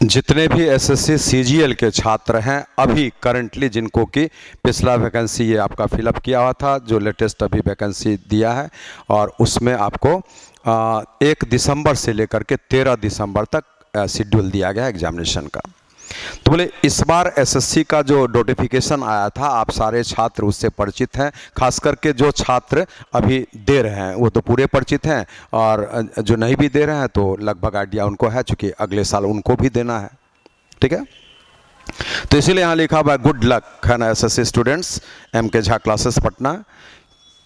जितने भी SSC CGL के छात्र हैं अभी करंटली जिनको कि पिछला वैकेंसी ये आपका फिलअप किया हुआ था, जो लेटेस्ट अभी वैकेंसी दिया है, और उसमें आपको 1 दिसंबर से लेकर के 13 दिसंबर तक शेड्यूल दिया गया एग्जामिनेशन का। तो बोले इस बार एसएससी का जो नोटिफिकेशन आया था, आप सारे छात्र उससे परिचित हैं। खास करके जो छात्र अभी दे रहे हैं वो तो पूरे परिचित हैं, और जो नहीं भी दे रहे हैं तो लगभग आइडिया उनको है, चूँकि अगले साल उनको भी देना है। ठीक है, तो इसीलिए यहाँ लिखा हुआ है गुड लक है ना SSC students, MK Jha classes Patna.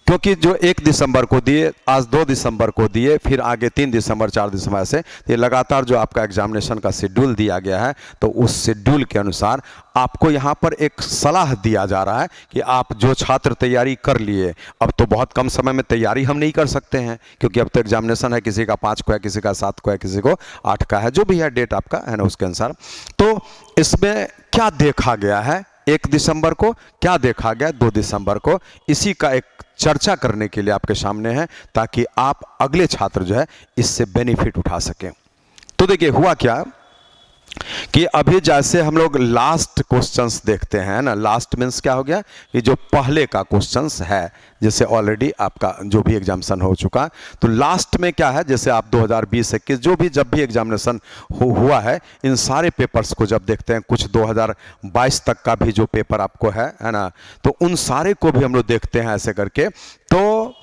क्योंकि जो 1 दिसंबर को दिए, आज 2 दिसंबर को दिए, फिर आगे 3 दिसंबर 4 दिसंबर ऐसे, ये लगातार जो आपका एग्जामिनेशन का शेड्यूल दिया गया है, तो उस शेड्यूल के अनुसार आपको यहाँ पर एक सलाह दिया जा रहा है कि आप जो छात्र तैयारी कर लिए, अब तो बहुत कम समय में तैयारी हम नहीं कर सकते हैं, क्योंकि अब तो एग्जामिनेशन है, किसी का 5 को है, किसी का 7 को है, किसी को 8 का है, जो भी है डेट आपका है ना उसके अनुसार। तो इसमें क्या देखा गया है 1 दिसंबर को, क्या देखा गया 2 दिसंबर को, इसी का एक चर्चा करने के लिए आपके सामने है, ताकि आप अगले छात्र जो है इससे बेनिफिट उठा सकें। तो देखिए हुआ क्या कि अभी जैसे हम लोग लास्ट क्वेश्चंस देखते हैं ना, लास्ट मीन्स क्या हो गया कि जो पहले का क्वेश्चंस है, जैसे ऑलरेडी आपका जो भी एग्जामिनेशन हो चुका, तो लास्ट में क्या है, जैसे आप 2020-21 जो भी जब भी एग्जामिनेशन हुआ है, इन सारे पेपर्स को जब देखते हैं, कुछ 2022 तक का भी जो पेपर आपको है ना, तो उन सारे को भी हम लोग देखते हैं ऐसे करके। तो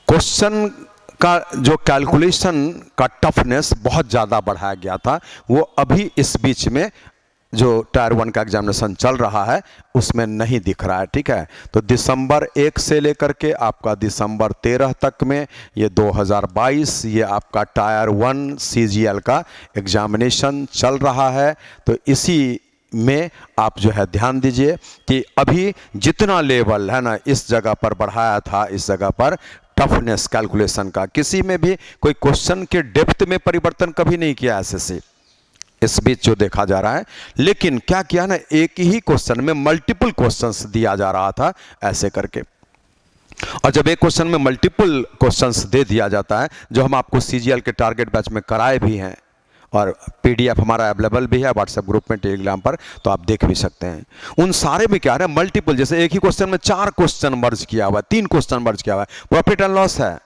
क्वेश्चन का जो कैलकुलेशन का टफनेस बहुत ज़्यादा बढ़ाया गया था, वो अभी इस बीच में जो टायर 1 का एग्जामिनेशन चल रहा है उसमें नहीं दिख रहा है। ठीक है, तो दिसंबर 1 से लेकर के आपका दिसंबर 13 तक में ये 2022 ये आपका टायर 1 सीजीएल का एग्जामिनेशन चल रहा है। तो इसी में आप जो है ध्यान दीजिए कि अभी जितना लेवल है ना इस जगह पर बढ़ाया था, इस जगह पर टफनेस कैलकुलेशन का किसी में भी कोई क्वेश्चन के डेप्थ में परिवर्तन कभी नहीं किया एसएससी इस बीच जो देखा जा रहा है। लेकिन क्या किया ना, एक ही क्वेश्चन में मल्टीपल क्वेश्चंस दिया जा रहा था ऐसे करके, और जब एक क्वेश्चन में मल्टीपल क्वेश्चंस दे दिया जाता है, जो हम आपको सीजीएल के टारगेट बैच में कराए भी हैं, और पीडीएफ हमारा अवेलेबल भी है व्हाट्सएप ग्रुप में, टेलीग्राम पर, तो आप देख भी सकते हैं। उन सारे में क्या है, मल्टीपल, जैसे एक ही क्वेश्चन में 4 क्वेश्चन मर्ज किया हुआ है, 3 क्वेश्चन मर्ज किया हुआ है, प्रॉफिट एंड लॉस है,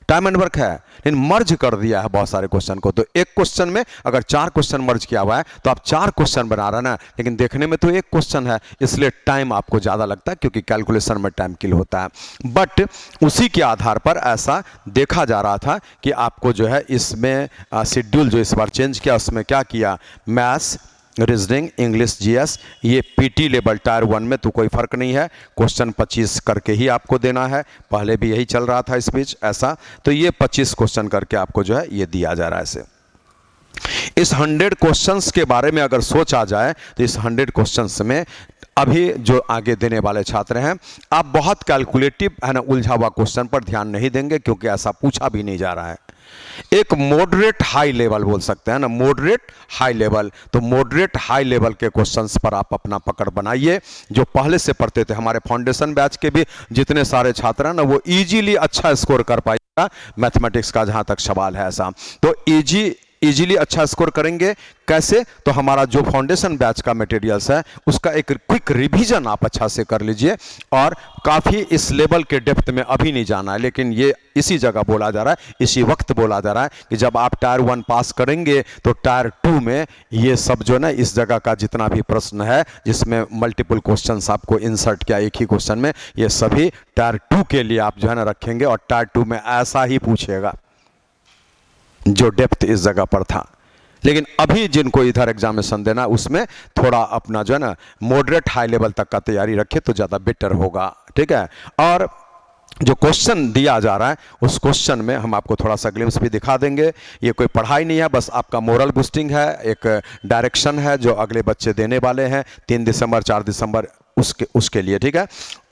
टाइम एंड वर्क है, लेकिन मर्ज कर दिया है बहुत सारे क्वेश्चन को। तो एक क्वेश्चन में अगर 4 क्वेश्चन मर्ज किया हुआ है तो आप 4 क्वेश्चन बना रहे हैं ना, लेकिन देखने में तो एक क्वेश्चन है, इसलिए टाइम आपको ज़्यादा लगता है, क्योंकि कैलकुलेशन में टाइम किल होता है। बट उसी के आधार पर ऐसा देखा जा रहा था कि आपको जो है इसमें शेड्यूल जो इस बार चेंज किया, उसमें क्या किया, मैथ्स, रीजनिंग, इंग्लिश, जीएस, ये पीटी लेवल टायर 1 में तो कोई फर्क नहीं है, क्वेश्चन 25 करके ही आपको देना है, पहले भी यही चल रहा था इस बीच ऐसा। तो ये 25 क्वेश्चन करके आपको जो है ये दिया जा रहा है ऐसे। इस 100 क्वेश्चंस के बारे में अगर सोचा जाए तो इस 100 क्वेश्चंस में अभी जो आगे देने वाले छात्र हैं, आप बहुत कैलकुलेटिव है ना उलझा हुआ क्वेश्चन पर ध्यान नहीं देंगे, क्योंकि ऐसा पूछा भी नहीं जा रहा है। एक मॉडरेट हाई लेवल बोल सकते हैं ना, मॉडरेट हाई लेवल, तो मॉडरेट हाई लेवल के क्वेश्चंस पर आप अपना पकड़ बनाइए। जो पहले से पढ़ते थे, हमारे फाउंडेशन बैच के भी जितने सारे छात्र हैं ना, वो इजीली अच्छा स्कोर कर पाएगा मैथमेटिक्स का, जहां तक सवाल है ऐसा। तो इजीली अच्छा स्कोर करेंगे कैसे, तो हमारा जो फाउंडेशन बैच का मटेरियल्स है उसका एक क्विक रिवीजन आप अच्छा से कर लीजिए, और काफ़ी इस लेवल के डेप्थ में अभी नहीं जाना है, लेकिन ये इसी जगह बोला जा रहा है, इसी वक्त बोला जा रहा है कि जब आप टायर 1 पास करेंगे तो टायर 2 में ये सब जो ना इस जगह का जितना भी प्रश्न है जिसमें मल्टीपल क्वेश्चंस आपको इंसर्ट किया एक ही क्वेश्चन में, ये सभी टायर 2 के लिए आप जो है ना रखेंगे, और टायर 2 में ऐसा ही पूछेगा जो डेप्थ इस जगह पर था। लेकिन अभी जिनको इधर एग्जामिनेशन देना उसमें थोड़ा अपना जो है ना मॉडरेट हाई लेवल तक का तैयारी रखे तो ज़्यादा बेटर होगा। ठीक है, और जो क्वेश्चन दिया जा रहा है उस क्वेश्चन में हम आपको थोड़ा सा ग्लिम्स भी दिखा देंगे। ये कोई पढ़ाई नहीं है, बस आपका मोरल बूस्टिंग है, एक डायरेक्शन है जो अगले बच्चे देने वाले हैं 3 दिसंबर 4 दिसंबर उसके लिए। ठीक है,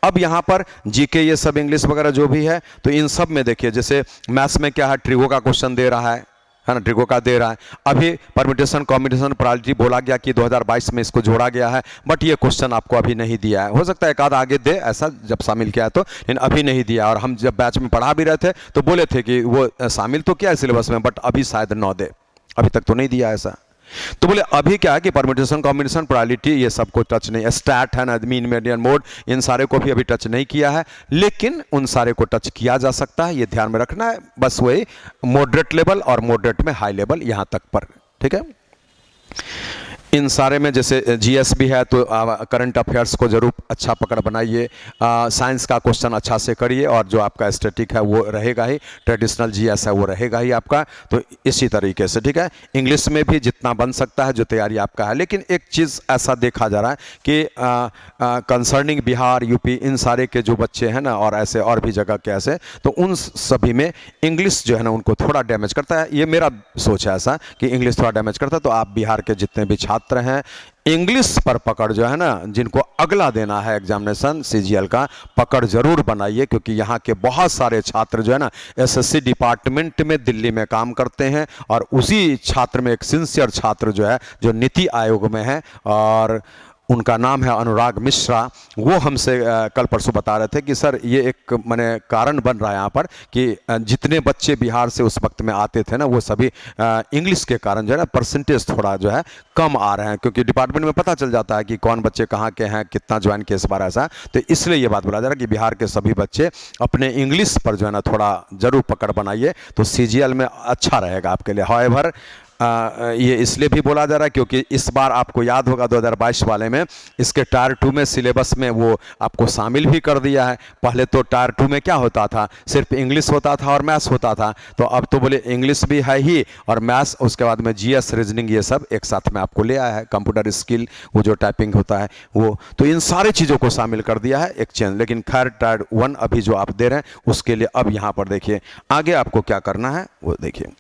अब यहाँ पर जीके ये सब इंग्लिश वगैरह जो भी है, तो इन सब में देखिए, जैसे मैथ्स में क्या है, ट्रिगो का क्वेश्चन दे रहा है ना, ट्रिगो का दे रहा है। अभी परम्यूटेशन, कॉम्बिनेशन, प्रोबेबिलिटी बोला गया कि 2022 में इसको जोड़ा गया है, बट ये क्वेश्चन आपको अभी नहीं दिया है। हो सकता है एक आध आगे दे ऐसा जब शामिल किया है तो, लेकिन अभी नहीं दिया। और हम जब बैच में पढ़ा भी रहे थे तो बोले थे कि वो शामिल तो किया है सिलेबस में, बट अभी शायद न दे, अभी तक तो नहीं दिया ऐसा। तो बोले अभी क्या है कि परम्यूटेशन, कॉम्बिनेशन, प्रोबेबिलिटी ये सबको टच नहीं, स्टैट है ना, मीन, मीडियन, मोड, इन सारे को भी अभी टच नहीं किया है, लेकिन उन सारे को टच किया जा सकता है, ये ध्यान में रखना है। बस वही मॉडरेट लेवल और मॉडरेट में हाई लेवल यहां तक पर, ठीक है। इन सारे में जैसे जीएस भी है तो करंट अफेयर्स को जरूर अच्छा पकड़ बनाइए, साइंस का क्वेश्चन अच्छा से करिए, और जो आपका स्टैटिक है वो रहेगा ही, ट्रेडिशनल जीएस है वो रहेगा ही आपका। तो इसी तरीके से, ठीक है। इंग्लिश में भी जितना बन सकता है जो तैयारी आपका है, लेकिन एक चीज़ ऐसा देखा जा रहा है कि कंसर्निंग बिहार, यूपी, इन सारे के जो बच्चे हैं ना, और ऐसे और भी जगह के ऐसे, तो उन सभी में इंग्लिश जो है ना उनको थोड़ा डैमेज करता है। ये मेरा सोच है ऐसा कि इंग्लिश थोड़ा डैमेज करता है। तो आप बिहार के जितने भी छात्र हैं, इंग्लिश पर पकड़ जो है ना, जिनको अगला देना है एग्जामिनेशन सीजीएल का, पकड़ जरूर बनाइए, क्योंकि यहाँ के बहुत सारे छात्र जो है ना एसएससी डिपार्टमेंट में दिल्ली में काम करते हैं, और उसी छात्र में एक सिंसियर छात्र जो है, जो नीति आयोग में है, और उनका नाम है अनुराग मिश्रा। वो हमसे कल परसों बता रहे थे कि सर ये एक माने कारण बन रहा है यहाँ पर कि जितने बच्चे बिहार से उस वक्त में आते थे ना, वो सभी इंग्लिश के कारण जो है ना परसेंटेज थोड़ा जो है कम आ रहे हैं, क्योंकि डिपार्टमेंट में पता चल जाता है कि कौन बच्चे कहाँ के हैं, कितना ज्वाइन किया इस बार ऐसा। तो इसलिए ये बात बोला जा रहा है कि बिहार के सभी बच्चे अपने इंग्लिश पर जो है ना थोड़ा जरूर पकड़ बनाइए, तो सीजीएल में अच्छा रहेगा आपके लिए। हाउएवर ये इसलिए भी बोला जा रहा है क्योंकि इस बार आपको याद होगा 2022 वाले में इसके टायर 2 में सिलेबस में वो आपको शामिल भी कर दिया है। पहले तो टायर 2 में क्या होता था, सिर्फ इंग्लिश होता था और मैथ्स होता था, तो अब तो बोले इंग्लिश भी है ही और मैथ्स, उसके बाद में जीएस, रीजनिंग, ये सब एक साथ में आपको ले आया है। कंप्यूटर स्किल, वो जो टाइपिंग होता है वो, तो इन सारी चीज़ों को शामिल कर दिया है एक चेंज। लेकिन खैर टायर 1 अभी जो आप दे रहे हैं उसके लिए अब यहाँ पर देखिए आगे आपको क्या करना है वो देखिए।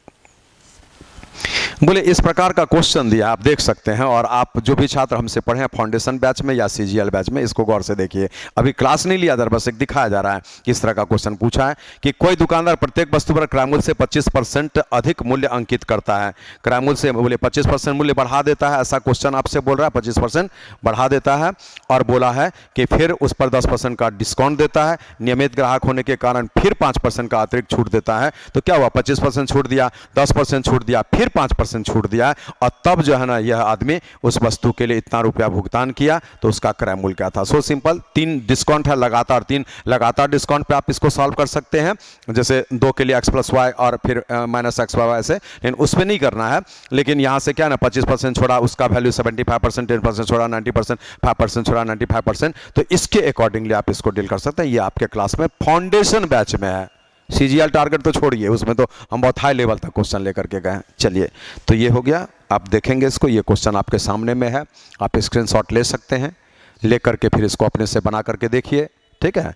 बोले इस प्रकार का क्वेश्चन दिया आप देख सकते हैं, और आप जो भी छात्र हमसे पढ़े हैं फाउंडेशन बैच में या सीजीएल बैच में, इसको गौर से देखिए। अभी क्लास नहीं लिया जा रहा, बस एक दिखाया जा रहा है किस तरह का क्वेश्चन पूछा है कि कोई दुकानदार प्रत्येक वस्तु पर क्रय मूल्य से 25% अधिक मूल्य अंकित करता है। क्रय मूल्य से बोले 25% मूल्य बढ़ा देता है, ऐसा क्वेश्चन आपसे बोल रहा है। 25% बढ़ा देता है और बोला है कि फिर उस पर 10% का डिस्काउंट देता है, नियमित ग्राहक होने के कारण फिर 5% का अतिरिक्त छूट देता है। तो क्या हुआ, 25% छूट दिया, 10% छूट दिया, फिर 5% छूट दिया, और तब जो है ना यह आदमी उस वस्तु के लिए इतना रुपया भुगतान किया, तो उसका क्रय मूल्य क्या था। सो सिंपल, 3 डिस्काउंट है लगातार, 3 लगातार डिस्काउंट पे आप इसको सॉल्व कर सकते हैं। जैसे 2 के लिए x + y और फिर -x/y ऐसे, लेकिन उस पर नहीं करना है। लेकिन यहाँ से क्या ना 25% छोड़ा, उसका वैल्यू 75%, 10% छोड़ा 90%, 5% छोड़ा 95%, तो इसके अकॉर्डिंगली आप इसको डील कर सकते हैं। ये आपके क्लास में फाउंडेशन बैच में है। सीजीएल टारगेट तो छोड़िए, उसमें तो हम बहुत हाई लेवल तक क्वेश्चन लेकर के गए। चलिए, तो ये हो गया, आप देखेंगे इसको, ये क्वेश्चन आपके सामने में है, आप स्क्रीनशॉट ले सकते हैं, ले करके फिर इसको अपने से बना करके देखिए, ठीक है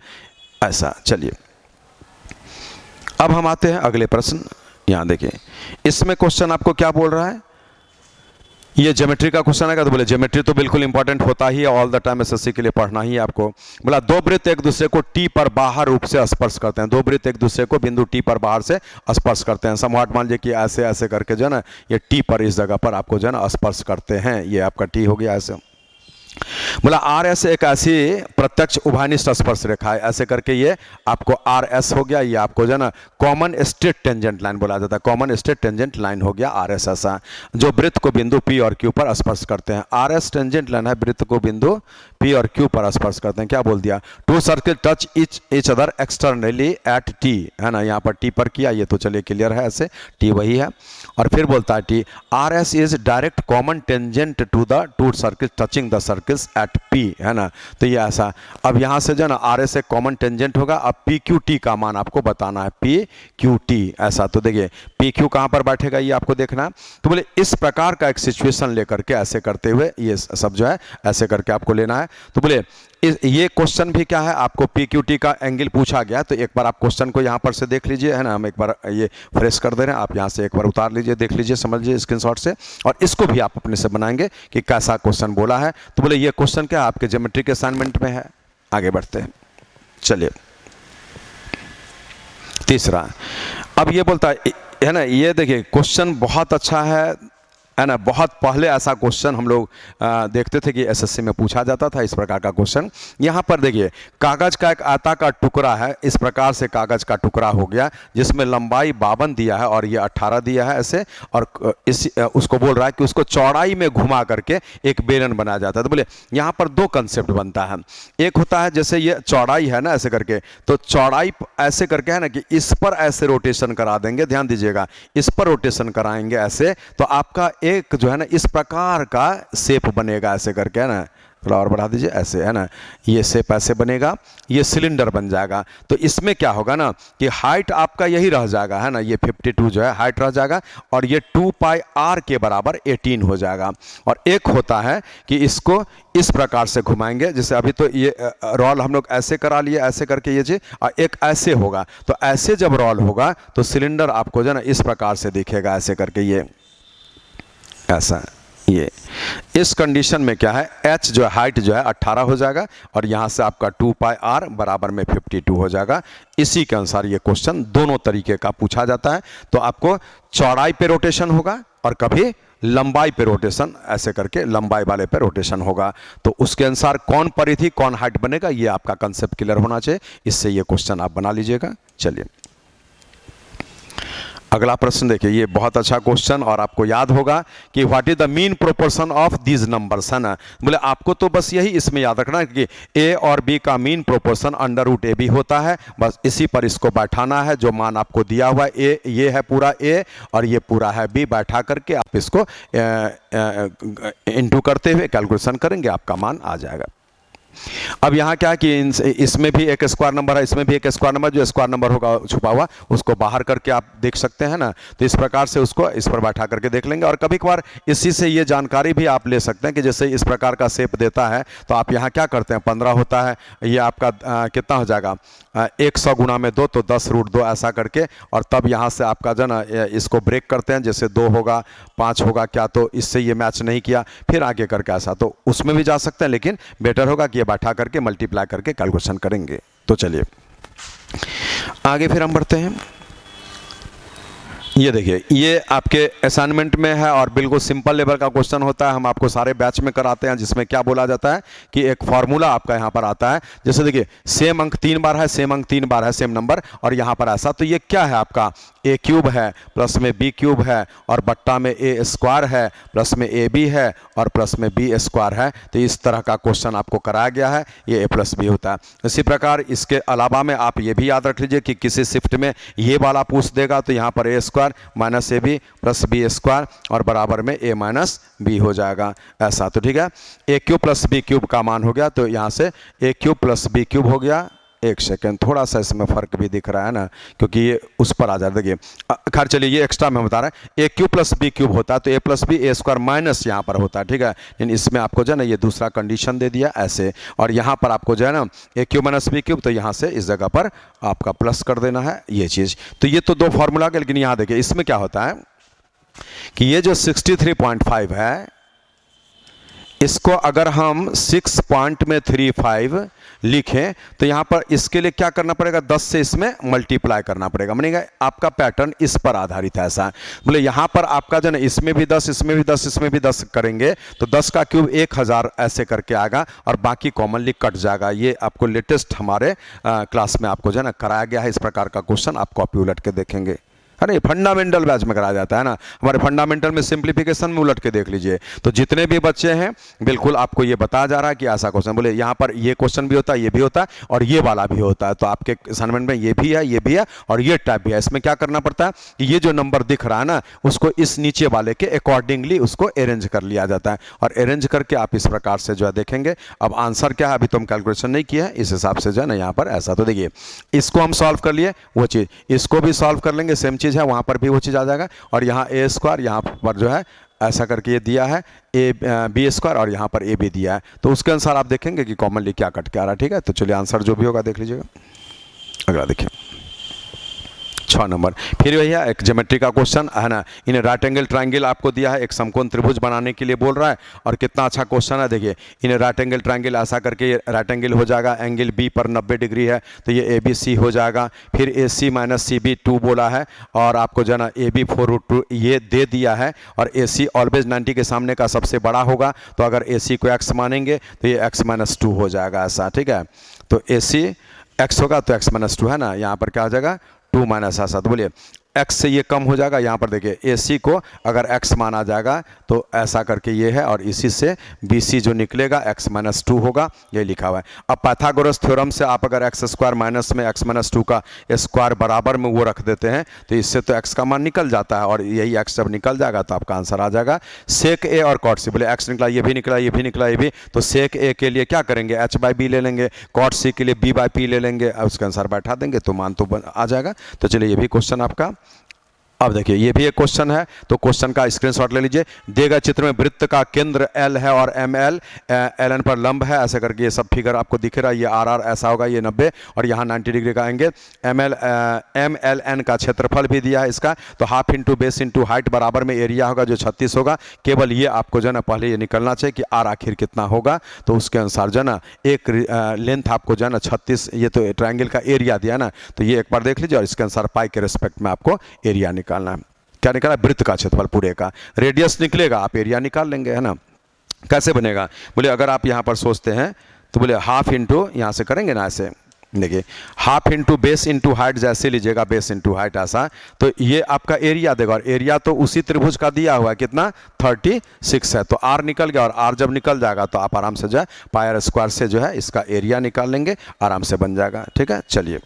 ऐसा। चलिए अब हम आते हैं अगले प्रश्न। यहाँ देखिए, इसमें क्वेश्चन आपको क्या बोल रहा है, ये ज्योमेट्री का क्वेश्चन है। तो बोले ज्योमेट्री तो बिल्कुल इंपॉर्टेंट होता ही है, ऑल द टाइम एसएससी के लिए पढ़ना ही है आपको। बोला 2 वृत्त एक दूसरे को टी पर बाहर रूप से स्पर्श करते हैं। 2 वृत्त एक दूसरे को बिंदु टी पर बाहर से स्पर्श करते हैं। समवाट मान लीजिए कि ऐसे ऐसे करके जो है ना ये टी पर इस जगह पर आपको जो है ना स्पर्श करते हैं। ये आपका टी हो गया ऐसे। बोला आर एस एक ऐसी प्रत्यक्ष उभयनिष्ठ स्पर्श रेखा है, ऐसे करके ये आपको आर एस हो गया। ये आपको जो है ना कॉमन स्ट्रेट टेंजेंट लाइन बोला जाता है, कॉमन स्ट्रेट टेंजेंट लाइन हो गया आर एस ऐसा, जो वृत्त को बिंदु पी और क्यू पर स्पर्श करते हैं। आर एस टेंजेंट लाइन है, वृत्त को बिंदु पी और क्यू पर स्पर्श करते हैं। क्या बोल दिया, 2 circle touch each other externally at T, है ना, यहाँ पर टी पर किया, ये तो चलिए क्लियर है, ऐसे टी वही है। और फिर बोलता है T R S is direct common tangent to the 2 circle touching the circles at P, है ना। तो ये ऐसा, अब यहाँ से जो ना आर एस एक कॉमन टेंजेंट होगा। अब पी क्यू टी का मान आपको बताना है, पी क्यू टी ऐसा। तो देखिए पी क्यू कहाँ पर बैठेगा ये आपको देखना है। तो बोले इस प्रकार का एक सिचुएशन लेकर के ऐसे करते हुए ये सब जो है ऐसे करके आपको लेना है। तो बोले ये क्वेश्चन भी क्या है, आपको पी क्यू टी का एंगल पूछा गया। तो एक बार आप क्वेश्चन को यहाँ पर से देख लीजिए, है ना, हम एक बार ये फ्रेश कर दे रहे हैं, आप यहाँ से एक बार उतार लीजिए, देख लीजिए, समझ लीजिए स्क्रीनशॉट से, और इसको भी आप अपने से बनाएंगे कि कैसा क्वेश्चन बोला है। तो बोले ये क्वेश्चन क्या आपके ज्योमेट्री के असाइनमेंट में है। आगे बढ़ते हैं, चलिए तीसरा। अब ये बोलता है ना, ये देखिए क्वेश्चन बहुत अच्छा है, है ना। बहुत पहले ऐसा क्वेश्चन हम लोग देखते थे कि एसएससी में पूछा जाता था इस प्रकार का क्वेश्चन। यहाँ पर देखिए कागज का एक आटा का टुकड़ा है, इस प्रकार से कागज का टुकड़ा हो गया जिसमें लंबाई 52 दिया है और ये 18 दिया है ऐसे, और उसको बोल रहा है कि उसको चौड़ाई में घुमा करके एक बेलन बनाया जाता है। तो बोले यहाँ पर दो कंसेप्ट बनता है। एक होता है जैसे ये चौड़ाई है ना ऐसे करके, तो चौड़ाई ऐसे करके है ना कि इस पर ऐसे रोटेशन करा देंगे, ध्यान दीजिएगा, इस पर रोटेशन कराएंगे ऐसे, तो आपका एक जो है ना इस प्रकार का शेप बनेगा ऐसे करके, है ना, थोड़ा और बढ़ा दीजिए ऐसे, है ना, ये शेप ऐसे बनेगा, ये सिलेंडर बन जाएगा। तो इसमें क्या होगा ना कि हाइट आपका यही रह जाएगा, है ना, ये 52 जो है हाइट रह जाएगा, और ये 2πr के बराबर 18 हो जाएगा। और एक होता है कि इसको इस प्रकार से घुमाएंगे, जैसे अभी तो ये रोल हम लोग ऐसे करा लिए ऐसे करके ये जी, और एक ऐसे होगा, तो ऐसे जब रोल होगा तो सिलेंडर आपको जो है ना इस प्रकार से दिखेगा ऐसे करके, ये ऐसा, ये इस कंडीशन में क्या है, h जो है हाइट जो है 18 हो जाएगा, और यहाँ से आपका 2πr बराबर में 52 हो जाएगा। इसी के अनुसार ये क्वेश्चन दोनों तरीके का पूछा जाता है। तो आपको चौड़ाई पे रोटेशन होगा और कभी लंबाई पे रोटेशन, ऐसे करके लंबाई वाले पे रोटेशन होगा। तो उसके अनुसार कौन परिधि कौन हाइट बनेगा, ये आपका कंसेप्ट क्लियर होना चाहिए, इससे ये क्वेश्चन आप बना लीजिएगा। चलिए अगला प्रश्न देखिए, ये बहुत अच्छा क्वेश्चन, और आपको याद होगा कि what is the mean proportion of these numbers, है ना। बोले आपको तो बस यही इसमें याद रखना है कि ए और बी का मीन प्रोपोर्शन √AB होता है, बस इसी पर इसको बैठाना है। जो मान आपको दिया हुआ है ए, ये है पूरा ए और ये पूरा है बी, बैठा करके आप इसको इंटू करते हुए कैलकुलेशन करेंगे, आपका मान आ जाएगा। अब यहाँ क्या है कि इसमें भी एक स्क्वायर नंबर है, इसमें भी एक स्क्वायर नंबर, जो स्क्वायर नंबर होगा छुपा हुआ उसको बाहर करके आप देख सकते हैं ना। तो इस प्रकार से उसको इस पर बैठा करके देख लेंगे, और कभी कभार इसी से ये जानकारी भी आप ले सकते हैं कि जैसे इस प्रकार का शेप देता है तो आप यहाँ क्या करते हैं, 15 होता है, ये आपका कितना हो जाएगा 100 गुणा में 2 तो 10√2 ऐसा करके, और तब यहाँ से आपका जो ना इसको ब्रेक करते हैं, जैसे 2 होगा 5 होगा क्या, तो इससे ये मैच नहीं किया, फिर आगे करके ऐसा, तो उसमें भी जा सकते हैं, लेकिन बेटर होगा कि ये बैठा करके मल्टीप्लाई करके कैलकुलेशन करेंगे। तो चलिए आगे फिर हम बढ़ते हैं। ये देखिए ये आपके असाइनमेंट में है और बिल्कुल सिंपल लेवल का क्वेश्चन होता है, हम आपको सारे बैच में कराते हैं, जिसमें क्या बोला जाता है कि एक फॉर्मूला आपका यहाँ पर आता है। जैसे देखिए सेम अंक 3 बार है, सेम अंक 3 बार है, सेम नंबर, और यहाँ पर ऐसा, तो ये क्या है आपका a³ है प्लस में b³ है और बट्टा में a² है प्लस में ab है और प्लस में b² है। तो इस तरह का क्वेश्चन आपको कराया गया है, ये a+b होता है। इसी प्रकार इसके अलावा में आप ये भी याद रख लीजिए कि किसी शिफ्ट में ये वाला पूछ देगा तो यहाँ पर a² minus ab plus b² और बराबर में a माइनस b हो जाएगा ऐसा। तो ठीक है, a³ प्लस b³ का मान हो गया, तो यहाँ से a³ प्लस b³ हो गया। एक सेकेंड, थोड़ा सा इसमें फ़र्क भी दिख रहा है ना, क्योंकि ये उस पर आ जाता है। देखिए खैर चलिए ये एक्स्ट्रा में बता रहा है, a³ प्लस b³ होता है तो a+b a² माइनस यहाँ पर होता है, ठीक है। लेकिन इसमें आपको जो है ना ये दूसरा कंडीशन दे दिया ऐसे, और यहाँ पर आपको जो है ना a³ माइनस b³, तो यहाँ से इस जगह पर आपका प्लस कर देना है ये चीज़। तो ये तो 2 फॉर्मूला के, लेकिन यहाँ देखिए इसमें क्या होता है कि ये जो 63.5 है, इसको अगर हम 6.35 लिखें तो यहाँ पर इसके लिए क्या करना पड़ेगा, 10 से इसमें मल्टीप्लाई करना पड़ेगा, मानेगा आपका पैटर्न इस पर आधारित है ऐसा। बोले यहाँ पर आपका जो है इसमें भी 10, इसमें भी 10, इसमें भी 10 करेंगे तो 10 का क्यूब 1000 ऐसे करके आएगा और बाकी कॉमनली कट जाएगा। ये आपको लेटेस्ट हमारे क्लास में आपको जो है ना कराया गया है, इस प्रकार का क्वेश्चन आप कॉपी उलट के देखेंगे। अरे फंडामेंटल बैच में कराया जाता है ना, हमारे फंडामेंटल में सिंप्लीफिकेशन में उलट के देख लीजिए। तो जितने भी बच्चे हैं बिल्कुल आपको ये बताया जा रहा है कि ऐसा क्वेश्चन, बोले यहाँ पर ये क्वेश्चन भी होता है, ये भी होता है और ये वाला भी होता है। तो आपके असाइनमेंट में ये भी है, ये भी है और ये टाइप भी है। इसमें क्या करना पड़ता है कि ये जो नंबर दिख रहा है ना, उसको इस नीचे वाले के अकॉर्डिंगली उसको अरेंज कर लिया जाता है, और अरेंज करके आप इस प्रकार से जो है देखेंगे। अब आंसर क्या है अभी तो हम कैलकुलेशन नहीं किया है, इस हिसाब से जो है ना यहाँ पर ऐसा। तो देखिए इसको हम सॉल्व कर लिए, वो चीज़ इसको भी सॉल्व कर लेंगे, सेम चीज़ है, वहाँ पर भी वो चीज़ आ जाएगा। और यहाँ a², यहाँ पर जो है ऐसा करके ये दिया है b² और यहाँ पर ab दिया है, तो उसके अनुसार आप देखेंगे कि कॉमनली क्या कट के आ रहा है, ठीक है। तो चलिए आंसर जो भी होगा देख लीजिएगा। अगला देखिए, 6 नंबर। फिर भैया एक ज्योमेट्री का क्वेश्चन है ना, इन राइट एंगल ट्रायंगल आपको दिया है, एक समकोण त्रिभुज बनाने के लिए बोल रहा है, और कितना अच्छा क्वेश्चन है। देखिए इन राइट एंगल ट्रायंगल ऐसा करके ये राइट एंगल हो जाएगा, एंगल बी पर 90 डिग्री है तो ये ABC हो जाएगा। फिर AC माइनस CB 2 बोला है, और आपको जो है ना AB 4√2 ये दे दिया है, और AC ऑलवेज 90 के सामने का सबसे बड़ा होगा, तो अगर AC को x मानेंगे तो ये x माइनस 2 हो जाएगा ऐसा, ठीक है। तो AC x होगा तो x माइनस 2 है ना, यहाँ पर क्या हो जाएगा 2 माइनस ऐसा, तो बोलिए x से ये कम हो जाएगा। यहाँ पर देखिए AC को अगर x माना जाएगा तो ऐसा करके ये है, और इसी से BC जो निकलेगा x माइनस 2 होगा, ये लिखा हुआ है। अब पाइथागोरस थ्योरम से आप अगर x स्क्वायर माइनस में x माइनस 2 का स्क्वायर बराबर में वो रख देते हैं तो इससे तो x का मान निकल जाता है, और यही x जब निकल जाएगा तो आपका आंसर आ जाएगा सेक A और कॉट C। बोले x निकला, ये भी निकला, ये भी निकला, ये भी, तो सेक A के लिए क्या करेंगे h/b ले लेंगे, कॉट C के लिए b/p ले लेंगे, उसके अनुसार बैठा देंगे तो मान तो आ जाएगा। तो चलिए ये भी क्वेश्चन आपका। अब देखिए ये भी एक क्वेश्चन है, तो क्वेश्चन का स्क्रीनशॉट ले लीजिए। दिए गए चित्र में वृत्त का केंद्र L है और ML LN पर लंब है, ऐसे करके ये सब फिगर आपको दिख रहा है। ये RR ऐसा होगा, ये 90, और यहाँ 90 डिग्री का एंगल। MLN का क्षेत्रफल भी दिया है इसका, तो half into base into height बराबर में एरिया होगा जो 36 होगा। केवल ये आपको जो है ना पहले ये निकलना चाहिए कि R आखिर कितना होगा, तो उसके अनुसार जो है ना एक लेंथ आपको जो है ना 36, ये तो ट्रायंगल का एरिया दिया ना, तो ये एक बार देख लीजिए, और इसके अनुसार पाई के रिस्पेक्ट में आपको एरिया निकालना है। क्या निकाला? वृत्त का क्षेत्रफल पूरे का, रेडियस निकलेगा, आप एरिया निकाल लेंगे, है ना। कैसे बनेगा? बोले अगर आप यहाँ पर सोचते हैं तो बोले हाफ इंटू, यहाँ से करेंगे ना ऐसे, देखिए half into base into height, जैसे लीजिएगा बेस इंटू हाइट ऐसा, तो ये आपका एरिया देगा, और एरिया तो उसी त्रिभुज का दिया हुआ है कितना 36 है, तो R निकल गया, और R जब निकल जाएगा तो आप आराम से जो है पाई स्क्वायर से जो है इसका एरिया निकाल लेंगे, आराम से बन जाएगा, ठीक है। चलिए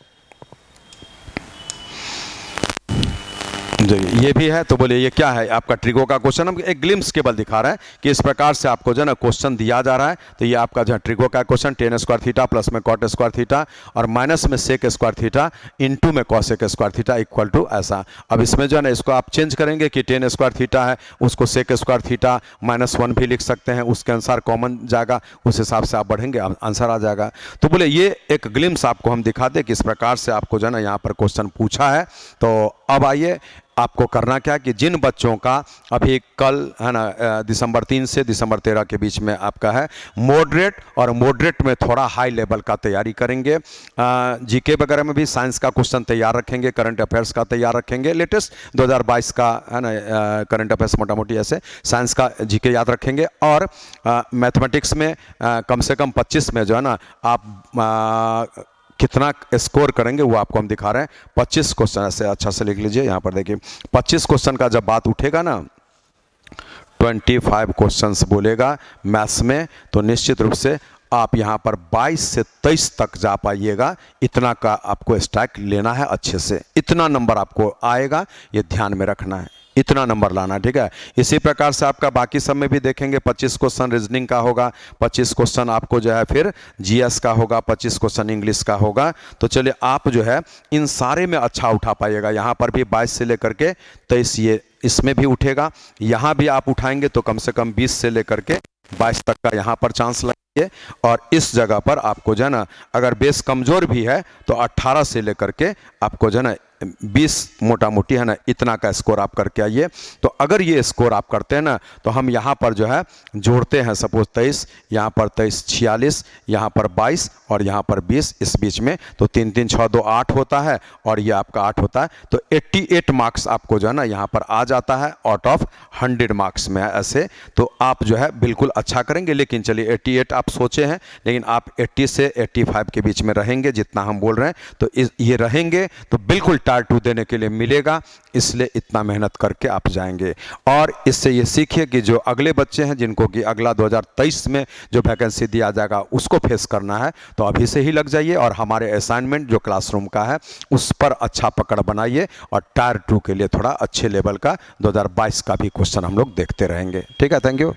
ये भी है, तो बोलिए ये क्या है? आपका ट्रिगो का क्वेश्चन, हम एक ग्लिम्स केवल दिखा रहे हैं कि इस प्रकार से आपको जो है ना क्वेश्चन दिया जा रहा है। तो ये आपका जो है ट्रिगो का question, tan square theta plus में कॉट स्क्वायर थीटा और माइनस में सेक स्क्वायर थीटा इंटू में cosec square theta equal to ऐसा। अब इसमें जो है ना इसको आप चेंज करेंगे कि tan स्क्वायर थीटा है उसको सेक स्क्वायर थीटा -1 भी लिख सकते हैं, उसके अनुसार कॉमन जाएगा, उस हिसाब से आप बढ़ेंगे, आंसर आ जाएगा। तो बोले ये एक ग्लिम्स आपको हम दिखा दें कि इस प्रकार से आपको जो है ना यहाँ पर क्वेश्चन पूछा है। तो अब आइए आपको करना क्या कि जिन बच्चों का अभी कल है ना दिसंबर 3 से दिसंबर 13 के बीच में आपका है मॉडरेट, और मॉडरेट में थोड़ा हाई लेवल का तैयारी करेंगे, जीके वगैरह में भी साइंस का क्वेश्चन तैयार रखेंगे, करंट अफेयर्स का तैयार रखेंगे, लेटेस्ट 2022 का है ना करंट अफेयर्स मोटा मोटी ऐसे, साइंस का जीके याद रखेंगे, और मैथमेटिक्स में कम से कम 25 में जो है ना आप कितना स्कोर करेंगे वो आपको हम दिखा रहे हैं। 25 क्वेश्चन ऐसे अच्छा से लिख लीजिए, यहाँ पर देखिए 25 क्वेश्चन का जब बात उठेगा ना, 25 क्वेश्चंस बोलेगा मैथ्स में, तो निश्चित रूप से आप यहाँ पर 22 से 23 तक जा पाइएगा, इतना का आपको स्ट्राइक लेना है अच्छे से, इतना नंबर आपको आएगा, ये ध्यान में रखना है, इतना नंबर लाना, ठीक है। इसी प्रकार से आपका बाकी सब में भी देखेंगे 25 क्वेश्चन रीजनिंग का होगा, 25 क्वेश्चन आपको जो है फिर जीएस का होगा, 25 क्वेश्चन इंग्लिश का होगा। तो चलिए आप जो है इन सारे में अच्छा उठा पाइएगा, यहाँ पर भी 22 से लेकर के 23 ये इसमें भी उठेगा, यहाँ भी आप उठाएंगे तो कम से कम 20 से लेकर के 22 तक का यहाँ पर चांस लगाइए, और इस जगह पर आपको जो है ना अगर बेस कमज़ोर भी है तो 18 से लेकर के आपको जो है ना 20 मोटा मोटी है ना इतना का स्कोर आप करके आइए। तो अगर ये स्कोर आप करते हैं ना तो हम यहाँ पर जो है जोड़ते हैं, सपोज 23, यहाँ पर 23 46, यहाँ पर 22 और यहाँ पर 20 इस बीच में, तो 3 3 6 2 8 होता है, और ये आपका 8 होता है, तो 88 मार्क्स आपको जो है ना यहाँ पर आ जाता है आउट ऑफ 100 मार्क्स में ऐसे। तो आप जो है बिल्कुल अच्छा करेंगे, लेकिन चलिए 88 आप सोचे हैं, लेकिन आप 80 से 85 के बीच में रहेंगे जितना हम बोल रहे हैं, तो ये रहेंगे तो बिल्कुल टायर 2 देने के लिए मिलेगा, इसलिए इतना मेहनत करके आप जाएंगे। और इससे ये सीखिए कि जो अगले बच्चे हैं जिनको कि अगला 2023 में जो वैकेंसी दिया जाएगा उसको फेस करना है, तो अभी से ही लग जाइए, और हमारे असाइनमेंट जो क्लासरूम का है उस पर अच्छा पकड़ बनाइए, और टायर 2 के लिए थोड़ा अच्छे लेवल का 2022 का भी क्वेश्चन हम लोग देखते रहेंगे, ठीक है। Thank you.